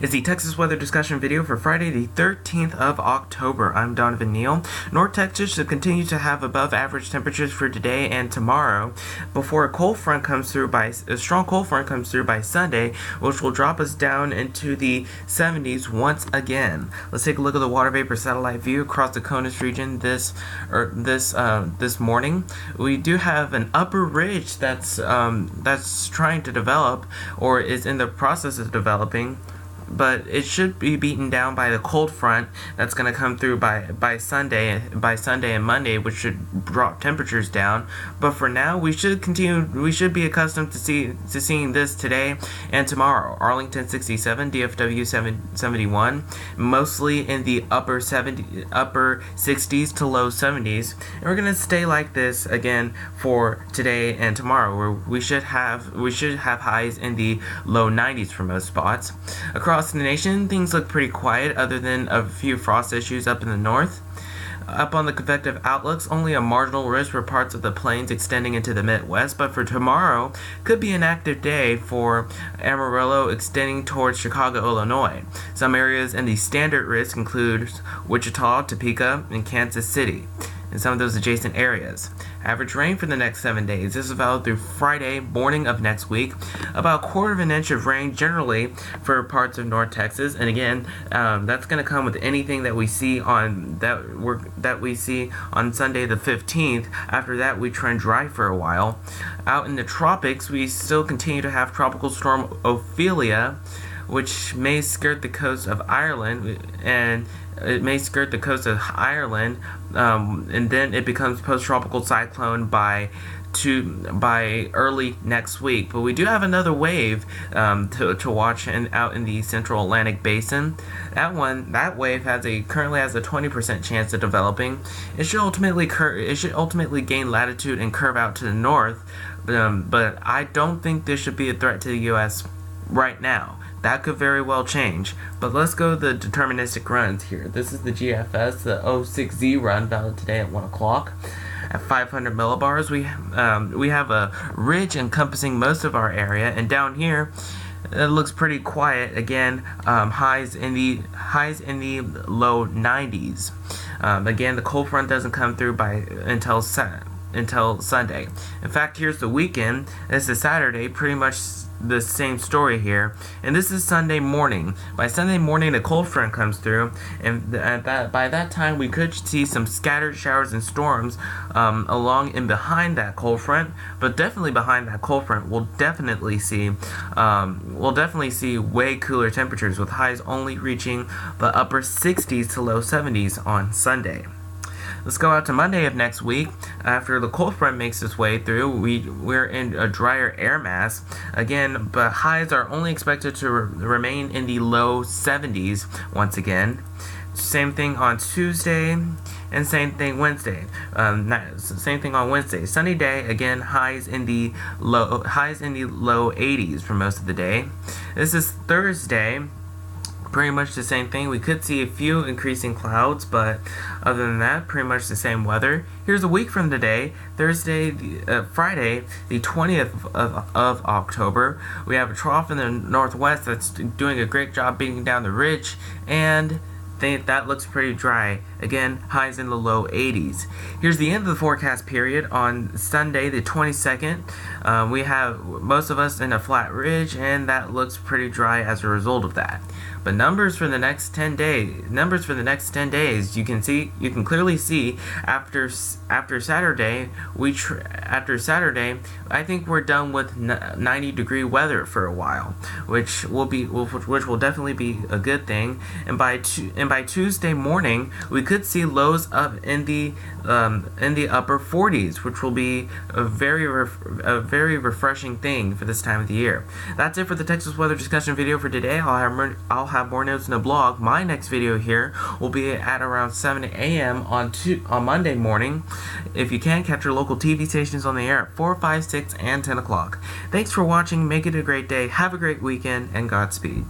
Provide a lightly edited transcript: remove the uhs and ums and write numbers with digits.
is the Texas weather discussion video for Friday the 13th of October. I'm Donovan Neal. North Texas should continue to have above average temperatures for today and tomorrow before a strong cold front comes through by Sunday, which will drop us down into the 70s once again. Let's take a look at the water vapor satellite view across the CONUS region this morning. We do have an upper ridge that's trying to develop or is in the process of developing, but it should be beaten down by the cold front that's going to come through by Sunday and Monday, which should drop temperatures down. But for now, we should be accustomed to seeing this today and tomorrow. Arlington 67, DFW 71, mostly in the upper 60s to low 70s, and we're going to stay like this again for today and tomorrow, where we should have highs in the low 90s for most spots. Across the nation, things look pretty quiet other than a few frost issues up in the north. Up on the convective outlooks, only a marginal risk for parts of the plains extending into the Midwest, but for tomorrow, could be an active day for Amarillo extending towards Chicago, Illinois. Some areas in the standard risk include Wichita, Topeka, and Kansas City, and some of those adjacent areas. Average rain for the next 7 days. This is valid through Friday morning of next week. About a quarter of an inch of rain generally for parts of North Texas, and again, that's going to come with anything that we see on Sunday the 15th. After that, we trend dry for a while. Out in the tropics, we still continue to have Tropical Storm Ophelia, which may skirt the coast of Ireland, and it may skirt the coast of Ireland, and then it becomes post-tropical cyclone by early next week. But we do have another wave to watch out in the Central Atlantic Basin. That wave currently has a 20% chance of developing. It should ultimately gain latitude and curve out to the north, but I don't think this should be a threat to the U.S. right now. That could very well change, but let's go to the deterministic runs here. This is the GFS, the 06Z run, valid today at 1 o'clock. At 500 millibars, we have a ridge encompassing most of our area, and down here, it looks pretty quiet. Again, highs in the low 90s. Again, the cold front doesn't come through until Sunday. In fact, here's the weekend. This is Saturday, pretty much the same story here, and this is Sunday morning. By Sunday morning, the cold front comes through, and by that time we could see some scattered showers and storms along and behind that cold front. But definitely behind that cold front, we'll definitely see way cooler temperatures, with highs only reaching the upper 60s to low 70s on Sunday. Let's go out to Monday of next week. After the cold front makes its way through, we're in a drier air mass again, but highs are only expected to remain in the low 70s once again. Same thing on Tuesday, and same thing Wednesday. Same thing on Wednesday. Sunny day, again, highs in the low 80s for most of the day. This is Thursday. Pretty much the same thing. We could see a few increasing clouds, but other than that, pretty much the same weather. Here's a week from today, Friday, the 20th of October. We have a trough in the northwest that's doing a great job beating down the ridge, and that looks pretty dry. Again, highs in the low 80s. Here's the end of the forecast period on Sunday, the 22nd. We have most of us in a flat ridge, and that looks pretty dry as a result of that. But numbers for the next 10 days, you can clearly see after Saturday, I think we're done with 90-degree weather for a while, which will definitely be a good thing. And by Tuesday morning, we could see lows up in the upper 40s, which will be a very refreshing thing for this time of the year. That's it for the Texas weather discussion video for today. I'll have more notes in the blog. My next video here will be at around 7 a.m. on Monday morning. If you can, catch your local TV stations on the air at 4, 5, 6, and 10 o'clock. Thanks for watching. Make it a great day. Have a great weekend, and Godspeed.